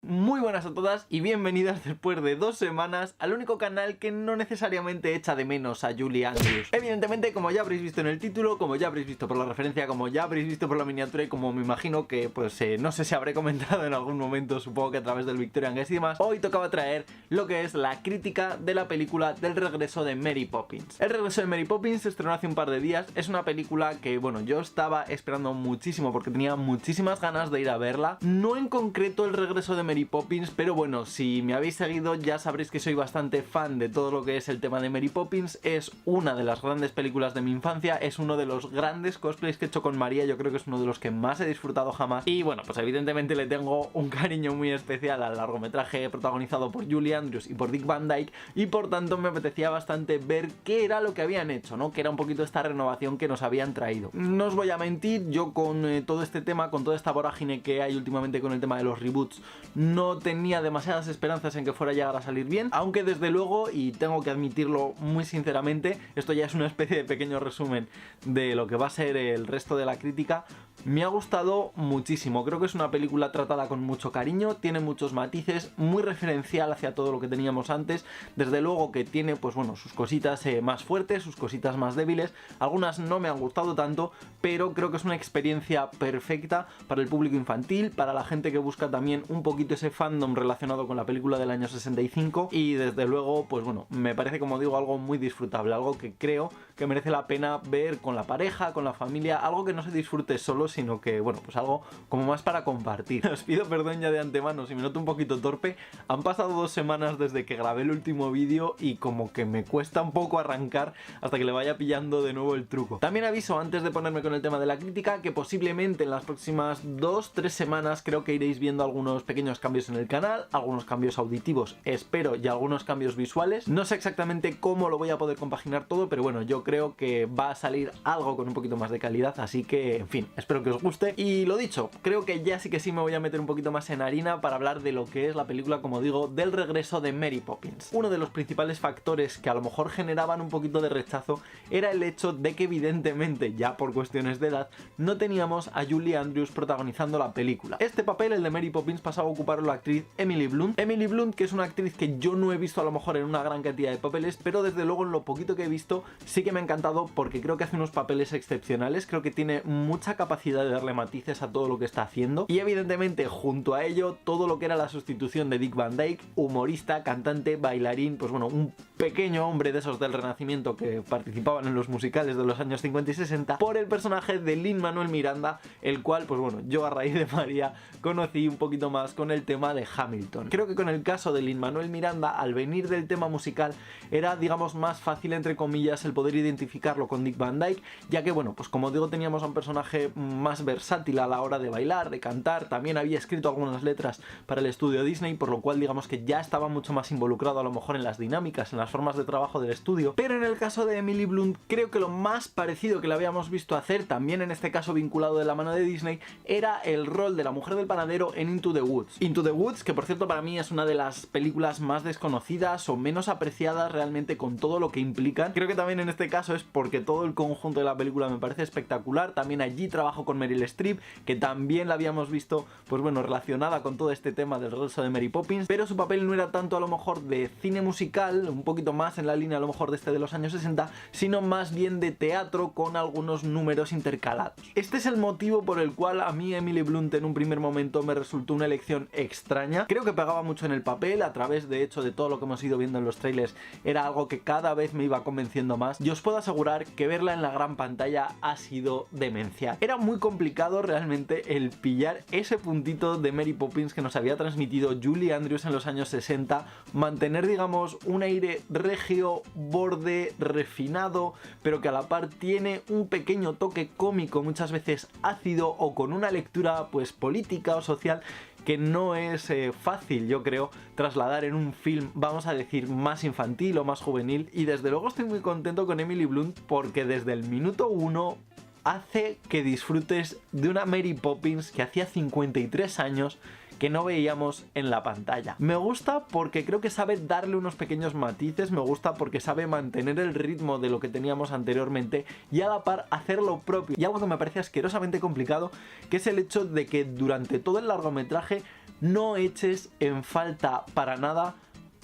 Muy buenas a todas y bienvenidas después de 2 semanas al único canal que no necesariamente echa de menos a Julie Andrews. Evidentemente, como ya habréis visto en el título, como ya habréis visto por la referencia, como ya habréis visto por la miniatura y como me imagino que, no sé si habré comentado en algún momento, supongo que a través del Victorian Guest y demás, hoy tocaba traer lo que es la crítica de la película del regreso de Mary Poppins. El regreso de Mary Poppins se estrenó hace un par de días, es una película que, bueno, yo estaba esperando muchísimo porque tenía muchísimas ganas de ir a verla, no en concreto el regreso de Mary Poppins, pero bueno, si me habéis seguido ya sabréis que soy bastante fan de todo lo que es el tema de Mary Poppins. Es una de las grandes películas de mi infancia, es uno de los grandes cosplays que he hecho con María, yo creo que es uno de los que más he disfrutado jamás. Y bueno, pues evidentemente le tengo un cariño muy especial al largometraje protagonizado por Julie Andrews y por Dick Van Dyke, y por tanto me apetecía bastante ver qué era lo que habían hecho, ¿no? Que era un poquito esta renovación que nos habían traído. No os voy a mentir, yo con todo este tema, con toda esta vorágine que hay últimamente con el tema de los reboots, no tenía demasiadas esperanzas en que fuera a llegar a salir bien, aunque desde luego, y tengo que admitirlo muy sinceramente, esto ya es una especie de pequeño resumen de lo que va a ser el resto de la crítica. Me ha gustado muchísimo, creo que es una película tratada con mucho cariño, tiene muchos matices, muy referencial hacia todo lo que teníamos antes, desde luego que tiene, pues bueno, sus cositas más fuertes, sus cositas más débiles, algunas no me han gustado tanto, pero creo que es una experiencia perfecta para el público infantil, para la gente que busca también un poquito ese fandom relacionado con la película del año 65, y desde luego, pues bueno, me parece, como digo, algo muy disfrutable, algo que creo que merece la pena ver con la pareja, con la familia, algo que no se disfrute solo, sino que, bueno, pues algo como más para compartir. Os pido perdón ya de antemano si me noto un poquito torpe, han pasado 2 semanas desde que grabé el último vídeo y como que me cuesta un poco arrancar hasta que le vaya pillando de nuevo el truco. También aviso, antes de ponerme con el tema de la crítica, que posiblemente en las próximas 2-3 semanas creo que iréis viendo algunos pequeños cambios en el canal, algunos cambios auditivos, espero, y algunos cambios visuales. No sé exactamente cómo lo voy a poder compaginar todo, pero bueno, yo creo que va a salir algo con un poquito más de calidad, así que, en fin, espero que os guste. Y lo dicho, creo que ya sí que sí me voy a meter un poquito más en harina para hablar de lo que es la película, como digo, del regreso de Mary Poppins. Uno de los principales factores que a lo mejor generaban un poquito de rechazo era el hecho de que evidentemente, ya por cuestiones de edad, no teníamos a Julie Andrews protagonizando la película. Este papel, el de Mary Poppins, pasaba a ocuparlo la actriz Emily Blunt. Emily Blunt, que es una actriz que yo no he visto a lo mejor en una gran cantidad de papeles, pero desde luego en lo poquito que he visto sí que me ha encantado porque creo que hace unos papeles excepcionales, creo que tiene mucha capacidad de darle matices a todo lo que está haciendo, y evidentemente junto a ello todo lo que era la sustitución de Dick Van Dyke, humorista, cantante, bailarín, pues bueno, un pequeño hombre de esos del Renacimiento que participaban en los musicales de los años 50 y 60, por el personaje de Lin-Manuel Miranda, el cual, pues bueno, yo a raíz de María conocí un poquito más con el tema de Hamilton. Creo que con el caso de Lin-Manuel Miranda, al venir del tema musical, era, digamos, más fácil, entre comillas, el poder identificarlo con Dick Van Dyke, ya que, bueno, pues como digo, teníamos a un personaje más versátil a la hora de bailar, de cantar, también había escrito algunas letras para el estudio Disney, por lo cual, digamos que ya estaba mucho más involucrado a lo mejor en las dinámicas, en las formas de trabajo del estudio. Pero en el caso de Emily Blunt, creo que lo más parecido que le habíamos visto hacer, también en este caso vinculado de la mano de Disney, era el rol de la mujer del panadero en Into the Woods. Into the Woods, que por cierto para mí es una de las películas más desconocidas o menos apreciadas realmente con todo lo que implican. Creo que también en este caso es porque todo el conjunto de la película me parece espectacular. También allí trabajo con Meryl Streep, que también la habíamos visto, pues bueno, relacionada con todo este tema del regreso de Mary Poppins, pero su papel no era tanto a lo mejor de cine musical, un poquito más en la línea a lo mejor de este de los años 60, sino más bien de teatro con algunos números intercalados. Este es el motivo por el cual a mí Emily Blunt en un primer momento me resultó una elección extraña. Creo que pegaba mucho en el papel, a través de hecho de todo lo que hemos ido viendo en los trailers, era algo que cada vez me iba convenciendo más, y os puedo asegurar que verla en la gran pantalla ha sido demencial. Era muy complicado realmente el pillar ese puntito de Mary Poppins que nos había transmitido Julie Andrews en los años 60, mantener, digamos, un aire regio, borde, refinado, pero que a la par tiene un pequeño toque cómico, muchas veces ácido, o con una lectura pues política o social que no es fácil, yo creo, trasladar en un film, vamos a decir, más infantil o más juvenil. Y desde luego estoy muy contento con Emily Blunt porque desde el minuto 1 hace que disfrutes de una Mary Poppins que hacía 53 años, que no veíamos en la pantalla. Me gusta porque creo que sabe darle unos pequeños matices, me gusta porque sabe mantener el ritmo de lo que teníamos anteriormente y a la par hacer lo propio. Y algo que me parece asquerosamente complicado, que es el hecho de que durante todo el largometraje no eches en falta para nada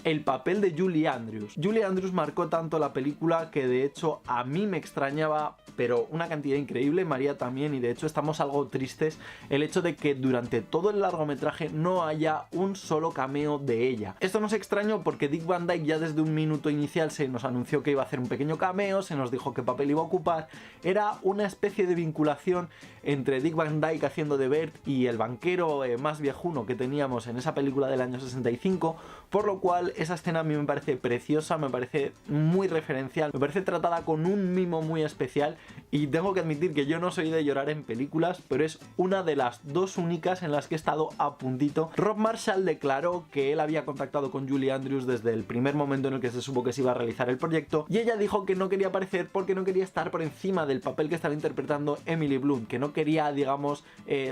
el papel de Julie Andrews. Julie Andrews marcó tanto la película que de hecho a mí me extrañaba, pero una cantidad increíble, María también, y de hecho estamos algo tristes el hecho de que durante todo el largometraje no haya un solo cameo de ella. Esto no es extraño porque Dick Van Dyke ya desde un minuto inicial se nos anunció que iba a hacer un pequeño cameo, se nos dijo qué papel iba a ocupar, era una especie de vinculación entre Dick Van Dyke haciendo de Bert y el banquero más viejuno que teníamos en esa película del año 65, por lo cual esa escena a mí me parece preciosa, me parece muy referencial, me parece tratada con un mimo muy especial y tengo que admitir que yo no soy de llorar en películas, pero es una de las dos únicas en las que he estado a puntito. Rob Marshall declaró que él había contactado con Julie Andrews desde el primer momento en el que se supo que se iba a realizar el proyecto y ella dijo que no quería aparecer porque no quería estar por encima del papel que estaba interpretando Emily Blunt, que no quería, digamos,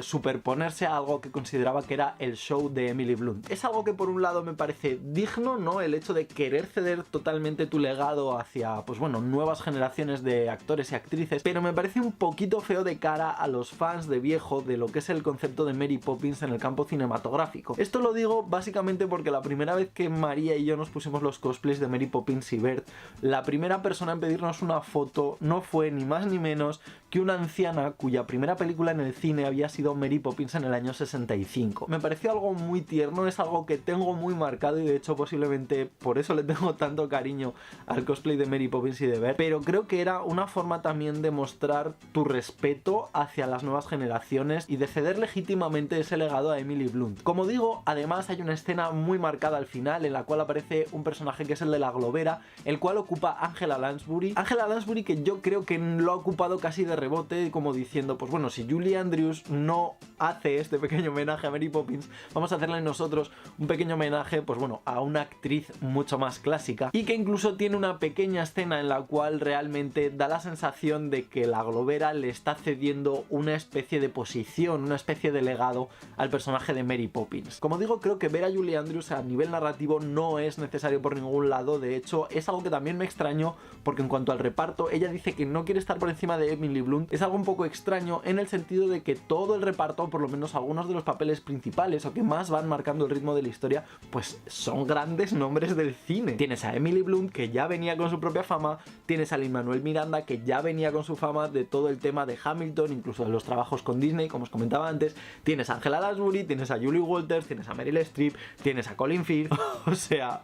superponerse a algo que consideraba que era el show de Emily Blunt. Es algo que por un lado me parece digno, ¿no? El hecho de querer ceder totalmente tu legado hacia, pues bueno, nuevas generaciones de actores y actrices, pero me parece un poquito feo de cara a los fans de viejo de lo que es el concepto de Mary Poppins en el campo cinematográfico. Esto lo digo básicamente porque la primera vez que María y yo nos pusimos los cosplays de Mary Poppins y Bert, la primera persona en pedirnos una foto no fue ni más ni menos que una anciana cuya primera película en el cine había sido Mary Poppins en el año 65. Me pareció algo muy tierno, es algo que tengo muy marcado y de hecho posiblemente por eso le tengo tanto cariño al cosplay de Mary Poppins y de Bert, pero creo que era una forma también de mostrar tu respeto hacia las nuevas generaciones y de ceder legítimamente ese legado a Emily Blunt. Como digo, además hay una escena muy marcada al final en la cual aparece un personaje que es el de la globera, el cual ocupa Angela Lansbury. Angela Lansbury que yo creo que lo ha ocupado casi de rebote, como diciendo, pues bueno, si Julie Andrews no hace este pequeño homenaje a Mary Poppins, vamos a hacerle nosotros un pequeño homenaje, pues bueno, a una actriz mucho más clásica y que incluso tiene una pequeña escena en la cual realmente da la sensación de que la globera le está cediendo una especie de posición, una especie de legado al personaje de Mary Poppins. Como digo, creo que ver a Julie Andrews a nivel narrativo no es necesario por ningún lado, de hecho es algo que también me extrañó porque en cuanto al reparto, ella dice que no quiere estar por encima de Emily Blunt. Es algo un poco extraño en el sentido de que todo el reparto, por lo menos algunos de los papeles principales o que más van marcando el ritmo de la historia, pues son grandes nombres del cine. Tienes a Emily Blunt, que ya venía con su propia fama, tienes a Lin-Manuel Miranda, que ya venía con su fama de todo el tema de Hamilton, incluso de los trabajos con Disney, como os comentaba antes, tienes a Angela Lansbury, tienes a Julie Walters, tienes a Meryl Streep, tienes a Colin Firth, o sea...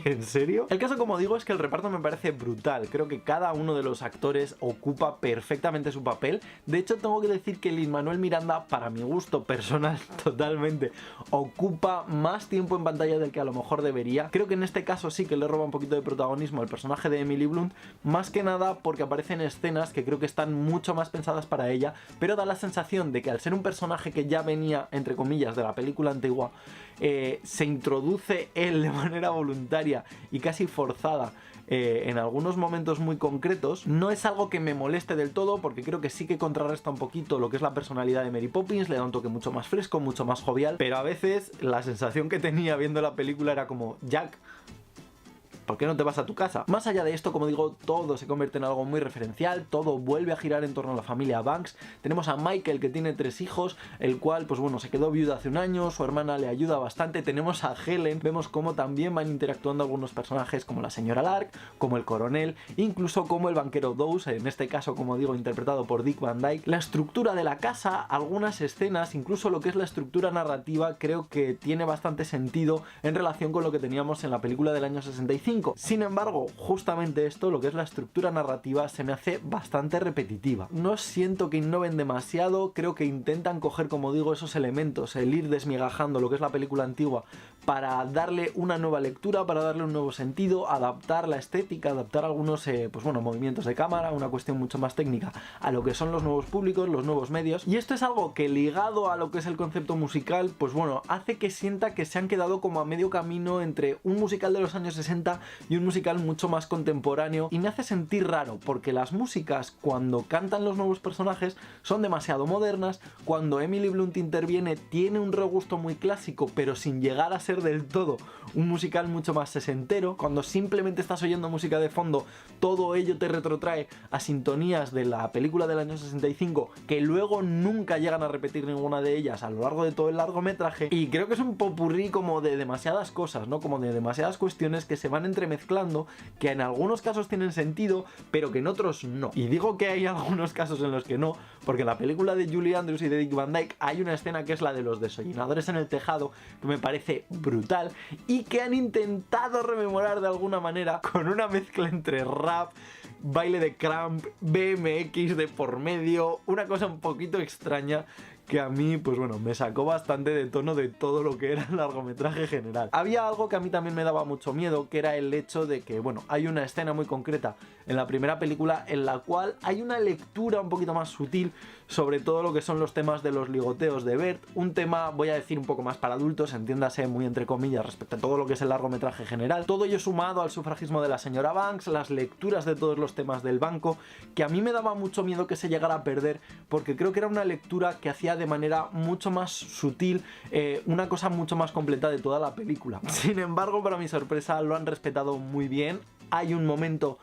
¿En serio? El caso, como digo, es que el reparto me parece brutal. Creo que cada uno de los actores ocupa perfectamente su papel. De hecho, tengo que decir que Lin-Manuel Miranda, para mi gusto personal totalmente, ocupa más tiempo en pantalla del que a lo mejor debería. Creo que en este caso sí que le roba un poquito de protagonismo al personaje de Emily Blunt, más que nada porque aparecen escenas que creo que están mucho más pensadas para ella, pero da la sensación de que al ser un personaje que ya venía, entre comillas, de la película antigua, se introduce él de manera voluntaria y casi forzada en algunos momentos muy concretos. No es algo que me moleste del todo porque creo que sí que contrarresta un poquito lo que es la personalidad de Mary Poppins, le da un toque mucho más fresco, mucho más jovial, pero a veces la sensación que tenía viendo la película era como, Jack, ¿por qué no te vas a tu casa? Más allá de esto, como digo, todo se convierte en algo muy referencial, todo vuelve a girar en torno a la familia Banks. Tenemos a Michael, que tiene 3 hijos, el cual, pues bueno, se quedó viudo hace un año, su hermana le ayuda bastante. Tenemos a Helen, vemos cómo también van interactuando algunos personajes como la señora Lark, como el coronel, incluso como el banquero Dawes, en este caso, como digo, interpretado por Dick Van Dyke. La estructura de la casa, algunas escenas, incluso lo que es la estructura narrativa, creo que tiene bastante sentido en relación con lo que teníamos en la película del año 65. Sin embargo, justamente esto, lo que es la estructura narrativa, se me hace bastante repetitiva. No siento que innoven demasiado, creo que intentan coger, como digo, esos elementos, el ir desmigajando lo que es la película antigua para darle una nueva lectura, para darle un nuevo sentido, adaptar la estética, adaptar algunos pues bueno, movimientos de cámara, una cuestión mucho más técnica a lo que son los nuevos públicos, los nuevos medios. Y esto es algo que, ligado a lo que es el concepto musical, pues bueno, hace que sienta que se han quedado como a medio camino entre un musical de los años 60 y un musical mucho más contemporáneo, y me hace sentir raro porque las músicas cuando cantan los nuevos personajes son demasiado modernas, cuando Emily Blunt interviene tiene un regusto muy clásico pero sin llegar a ser del todo un musical mucho más sesentero, cuando simplemente estás oyendo música de fondo todo ello te retrotrae a sintonías de la película del año 65 que luego nunca llegan a repetir ninguna de ellas a lo largo de todo el largometraje, y creo que es un popurrí como de demasiadas cosas, ¿no? Como de demasiadas cuestiones que se van entremezclando, que en algunos casos tienen sentido, pero que en otros no. Y digo que hay algunos casos en los que no, porque en la película de Julie Andrews y de Dick Van Dyke hay una escena que es la de los desollinadores en el tejado, que me parece brutal, y que han intentado rememorar de alguna manera con una mezcla entre rap, baile de Cramp, BMX de por medio, una cosa un poquito extraña que a mí, pues bueno, me sacó bastante de tono de todo lo que era el largometraje general. Había algo que a mí también me daba mucho miedo, que era el hecho de que, bueno, hay una escena muy concreta en la primera película en la cual hay una lectura un poquito más sutil sobre todo lo que son los temas de los ligoteos de Bert, un tema, voy a decir, un poco más para adultos, entiéndase muy entre comillas respecto a todo lo que es el largometraje general, todo ello sumado al sufragismo de la señora Banks, las lecturas de todos los temas del banco, que a mí me daba mucho miedo que se llegara a perder, porque creo que era una lectura que hacía de manera mucho más sutil una cosa mucho más completa de toda la película. Sin embargo, para mi sorpresa, lo han respetado muy bien. Hay un momento,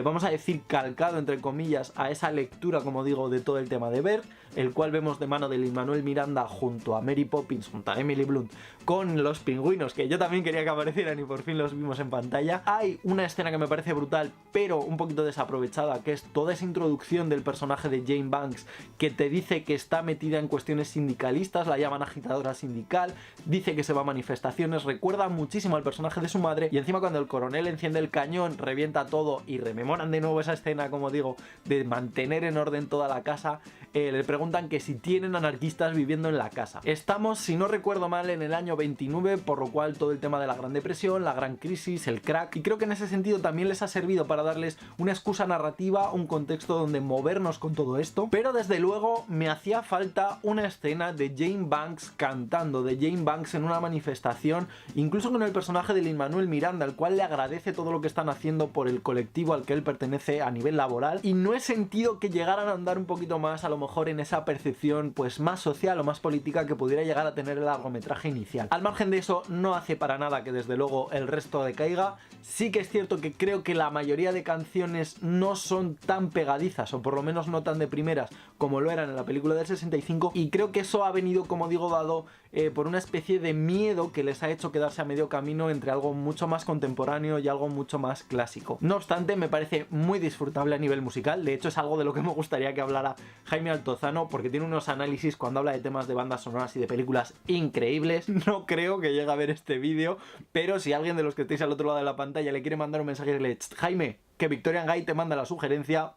vamos a decir, calcado entre comillas a esa lectura, como digo, de todo el tema de Bert, el cual vemos de mano de Lin-Manuel Miranda junto a Mary Poppins, junto a Emily Blunt, con los pingüinos, que yo también quería que aparecieran y por fin los vimos en pantalla. Hay una escena que me parece brutal, pero un poquito desaprovechada, que es toda esa introducción del personaje de Jane Banks, que te dice que está metida en cuestiones sindicalistas, la llaman agitadora sindical, dice que se va a manifestaciones, recuerda muchísimo al personaje de su madre, y encima cuando el coronel enciende el cañón, revienta todo y rememoran de nuevo esa escena, como digo, de mantener en orden toda la casa, le preguntan que si tienen anarquistas viviendo en la casa. Estamos, si no recuerdo mal, en el año 29, por lo cual todo el tema de la Gran Depresión, la Gran Crisis, el crack, y creo que en ese sentido también les ha servido para darles una excusa narrativa, un contexto donde movernos con todo esto, pero desde luego me hacía falta una escena de Jane Banks cantando, de Jane Banks en una manifestación, incluso con el personaje de Lin-Manuel Miranda, al cual le agradece todo lo que están haciendo por el colectivo al que él pertenece a nivel laboral, y no he sentido que llegaran a andar un poquito más a lo mejor en esa percepción pues más social o más política que pudiera llegar a tener el largometraje inicial. Al margen de eso, no hace para nada que desde luego el resto decaiga. Sí que es cierto que creo que la mayoría de canciones no son tan pegadizas, o por lo menos no tan de primeras como lo eran en la película del 65, y creo que eso ha venido, como digo, dado por una especie de miedo que les ha hecho quedarse a medio camino entre algo mucho más contemporáneo y algo mucho más clásico. No obstante, me parece muy disfrutable a nivel musical. De hecho, es algo de lo que me gustaría que hablara Jaime Altozano, porque tiene unos análisis cuando habla de temas de bandas sonoras y de películas increíbles. No creo que llegue a ver este vídeo, pero si alguien de los que estáis al otro lado de la pantalla le quiere mandar un mensaje y decirle: Jaime, que Victorian Guy te manda la sugerencia,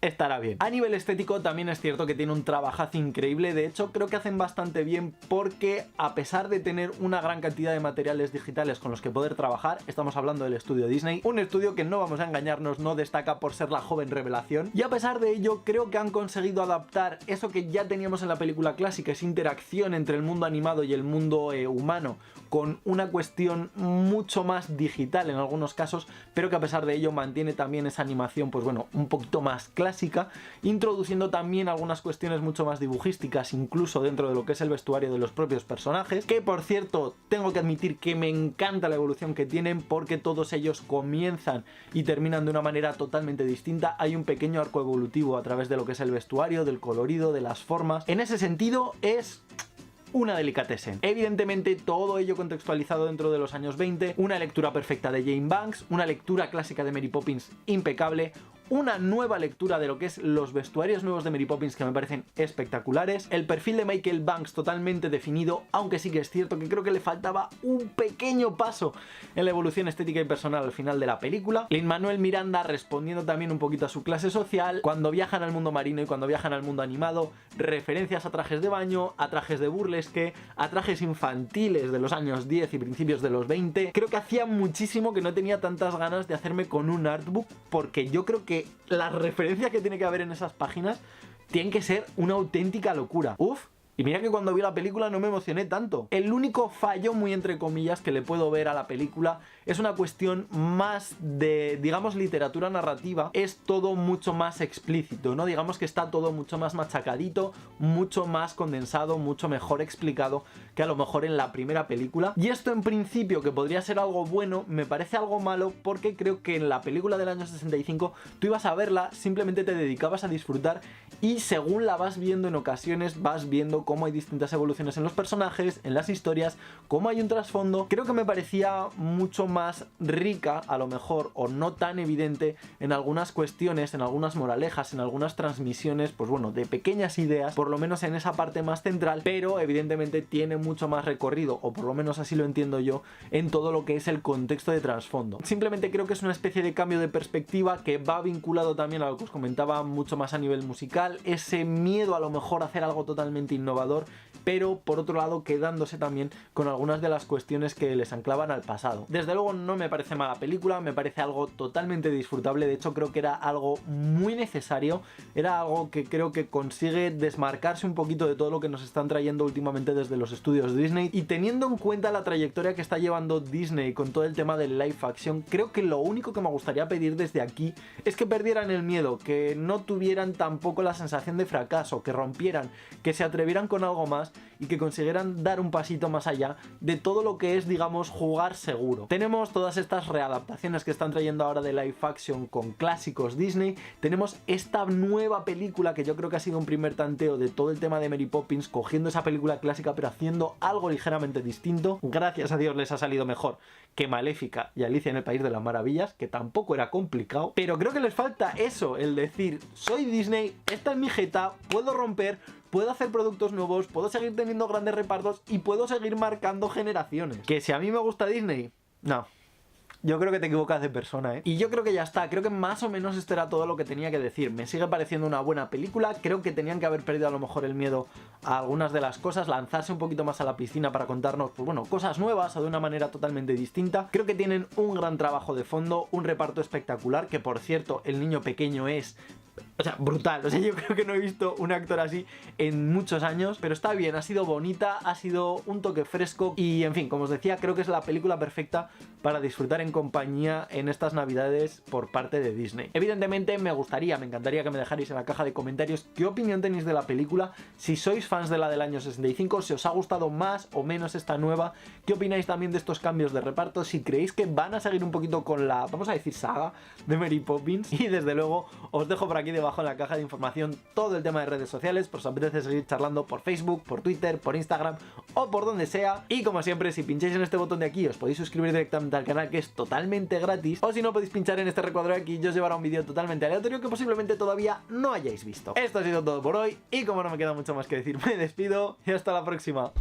estará bien. A nivel estético también es cierto que tiene un trabajazo increíble. De hecho, creo que hacen bastante bien, porque a pesar de tener una gran cantidad de materiales digitales con los que poder trabajar, estamos hablando del estudio Disney, un estudio que, no vamos a engañarnos, no destaca por ser la joven revelación, y a pesar de ello creo que han conseguido adaptar eso que ya teníamos en la película clásica, esa interacción entre el mundo animado y el mundo humano, con una cuestión mucho más digital en algunos casos, pero que a pesar de ello mantiene también esa animación, pues bueno, un poquito más clásica, introduciendo también algunas cuestiones mucho más dibujísticas, incluso dentro de lo que es el vestuario de los propios personajes, que por cierto, tengo que admitir que me encanta la evolución que tienen, porque todos ellos comienzan y terminan de una manera totalmente distinta. Hay un pequeño arco evolutivo a través de lo que es el vestuario, del colorido, de las formas. En ese sentido es una delicatessen. Evidentemente todo ello contextualizado dentro de los años 20, una lectura perfecta de Jane Banks, una lectura clásica de Mary Poppins impecable, una nueva lectura de lo que es los vestuarios nuevos de Mary Poppins que me parecen espectaculares, el perfil de Michael Banks totalmente definido, aunque sí que es cierto que creo que le faltaba un pequeño paso en la evolución estética y personal al final de la película, Lin-Manuel Miranda respondiendo también un poquito a su clase social, cuando viajan al mundo marino y cuando viajan al mundo animado, referencias a trajes de baño, a trajes de burlesque, a trajes infantiles de los años 10 y principios de los 20, creo que hacía muchísimo que no tenía tantas ganas de hacerme con un artbook, porque yo creo que las referencias que tiene que haber en esas páginas tienen que ser una auténtica locura. Uf, Y mira que cuando vi la película no me emocioné tanto. El único fallo, muy entre comillas, que le puedo ver a la película es una cuestión más de, digamos, literatura narrativa. Es todo mucho más explícito, ¿no? Digamos que está todo mucho más machacadito, mucho más condensado, mucho mejor explicado que a lo mejor en la primera película. Y esto en principio, que podría ser algo bueno, me parece algo malo porque creo que en la película del año 65 tú ibas a verla, simplemente te dedicabas a disfrutar y según la vas viendo en ocasiones vas viendo cómo hay distintas evoluciones en los personajes, en las historias, cómo hay un trasfondo. Creo que me parecía mucho más rica, a lo mejor, o no tan evidente en algunas cuestiones, en algunas moralejas, en algunas transmisiones, pues bueno, de pequeñas ideas, por lo menos en esa parte más central, pero evidentemente tiene mucho más recorrido, o por lo menos así lo entiendo yo, en todo lo que es el contexto de trasfondo. Simplemente creo que es una especie de cambio de perspectiva que va vinculado también a lo que os comentaba mucho más a nivel musical, ese miedo a lo mejor a hacer algo totalmente innovador, pero por otro lado quedándose también con algunas de las cuestiones que les anclaban al pasado. Desde luego no me parece mala película, me parece algo totalmente disfrutable, de hecho creo que era algo muy necesario, era algo que creo que consigue desmarcarse un poquito de todo lo que nos están trayendo últimamente desde los estudios Disney, y teniendo en cuenta la trayectoria que está llevando Disney con todo el tema del live action, creo que lo único que me gustaría pedir desde aquí es que perdieran el miedo, que no tuvieran tampoco la sensación de fracaso, que rompieran, que se atrevieran con algo más y que consiguieran dar un pasito más allá de todo lo que es, digamos, jugar seguro. Tenemos todas estas readaptaciones que están trayendo ahora de live action con clásicos Disney, tenemos esta nueva película que yo creo que ha sido un primer tanteo de todo el tema de Mary Poppins, cogiendo esa película clásica pero haciendo algo ligeramente distinto. Gracias a Dios les ha salido mejor que Maléfica y Alicia en el País de las Maravillas, que tampoco era complicado, pero creo que les falta eso, el decir, soy Disney, esta es mi jeta, puedo romper, puedo hacer productos nuevos, puedo seguir teniendo grandes repartos y puedo seguir marcando generaciones. ¿Que si a mí me gusta Disney? No. Yo creo que te equivocas de persona, ¿eh? Y yo creo que ya está, creo que más o menos esto era todo lo que tenía que decir. Me sigue pareciendo una buena película, creo que tenían que haber perdido a lo mejor el miedo a algunas de las cosas, lanzarse un poquito más a la piscina para contarnos, pues bueno, cosas nuevas o de una manera totalmente distinta. Creo que tienen un gran trabajo de fondo, un reparto espectacular, que por cierto, el niño pequeño es... O sea, brutal, o sea, yo creo que no he visto un actor así en muchos años, pero está bien, ha sido bonita, ha sido un toque fresco y, en fin, como os decía, creo que es la película perfecta para disfrutar en compañía en estas navidades por parte de Disney. Evidentemente me encantaría que me dejarais en la caja de comentarios qué opinión tenéis de la película, si sois fans de la del año 65, si os ha gustado más o menos esta nueva, qué opináis también de estos cambios de reparto, si creéis que van a seguir un poquito con la, vamos a decir, saga de Mary Poppins, y desde luego os dejo por aquí debajo en la caja de información todo el tema de redes sociales, por si os apetece seguir charlando por Facebook, por Twitter, por Instagram o por donde sea. Y como siempre, si pincháis en este botón de aquí os podéis suscribir directamente al canal, que es totalmente gratis, o si no podéis pinchar en este recuadro de aquí y os llevará un vídeo totalmente aleatorio que posiblemente todavía no hayáis visto. Esto ha sido todo por hoy y como no me queda mucho más que decir, me despido y hasta la próxima.